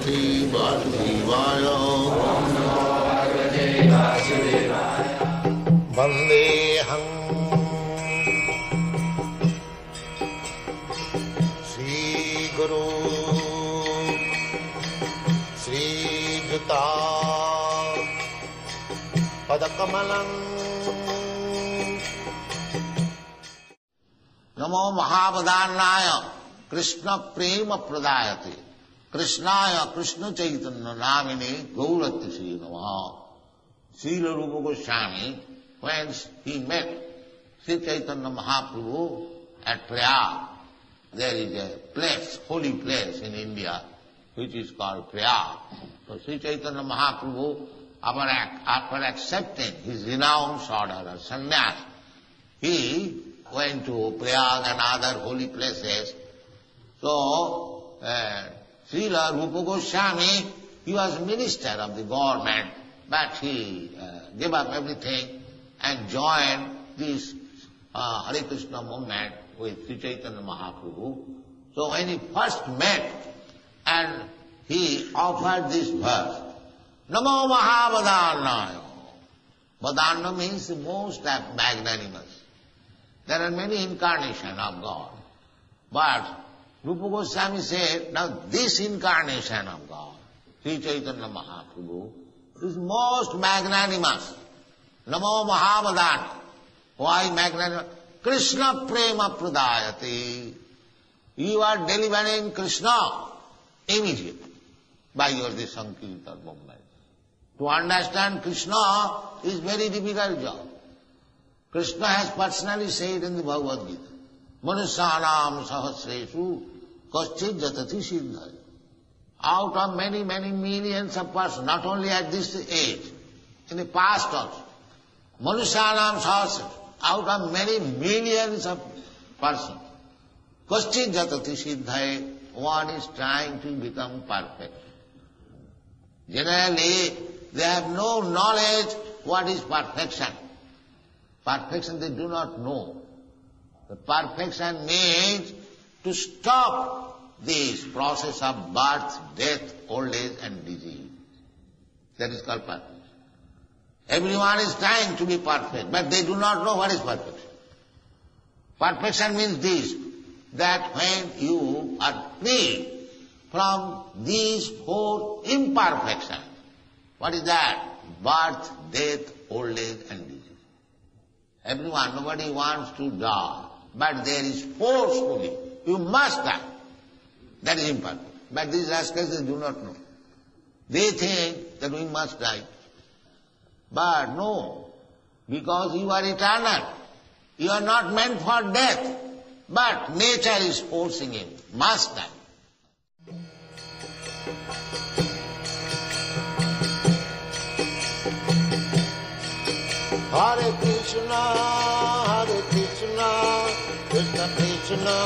Bhagavate Vasudevaya. Vandeham Sri Guru Sri Juta Padakamalam. Namo Mahabhadanaya Krishna Prema Pradayate Krishnaya Krishna Chaitanya Namine Gauratyasi Namaha. Srila Rupa Goswami, when he met Sri Chaitanya Mahaprabhu at Prayag, there is a place, holy place in India, which is called Prayag. So Sri Chaitanya Mahaprabhu, after accepting his renounced order of sannyas, he went to Prayag and other holy places. So, Srila Rupa Goswami, he was minister of the government, but he gave up everything and joined this Hare Krishna movement with Sri Chaitanya Mahaprabhu. So when he first met, and he offered this verse, Namo Mahavadannaya. Vadanna means the most magnanimous. There are many incarnations of God. But Rupa Goswami said, now this incarnation of God, Sri Chaitanya Mahaprabhu, is most magnanimous. Namo Mahavadannaya. Why magnanimous? Krishna Prema Pradayate. You are delivering Krishna immediately by your this Sankirtan movement. To understand Krishna is very difficult job. Krishna has personally said in the Bhagavad-gita, Manusyanam sahasresu kaschid jatati siddhaya. Out of many, many millions of persons, not only at this age, in the past also, Manusyanam sahasresu, out of many millions of persons, kaschid jatati siddhaya, one is trying to become perfect. Generally, they have no knowledge what is perfection. Perfection they do not know. The perfection means to stop this process of birth, death, old age and disease. That is called perfection. Everyone is trying to be perfect, but they do not know what is perfection. Perfection means this, that when you are free from these four imperfections, what is that? Birth, death, old age and disease. Everyone, nobody wants to die, but there is forcefully, you must die. That is imperfect. But these rascals, they do not know. They think that we must die. But no, because you are eternal. You are not meant for death. But nature is forcing him, must die. Hare Krishna, Krishna Krishna,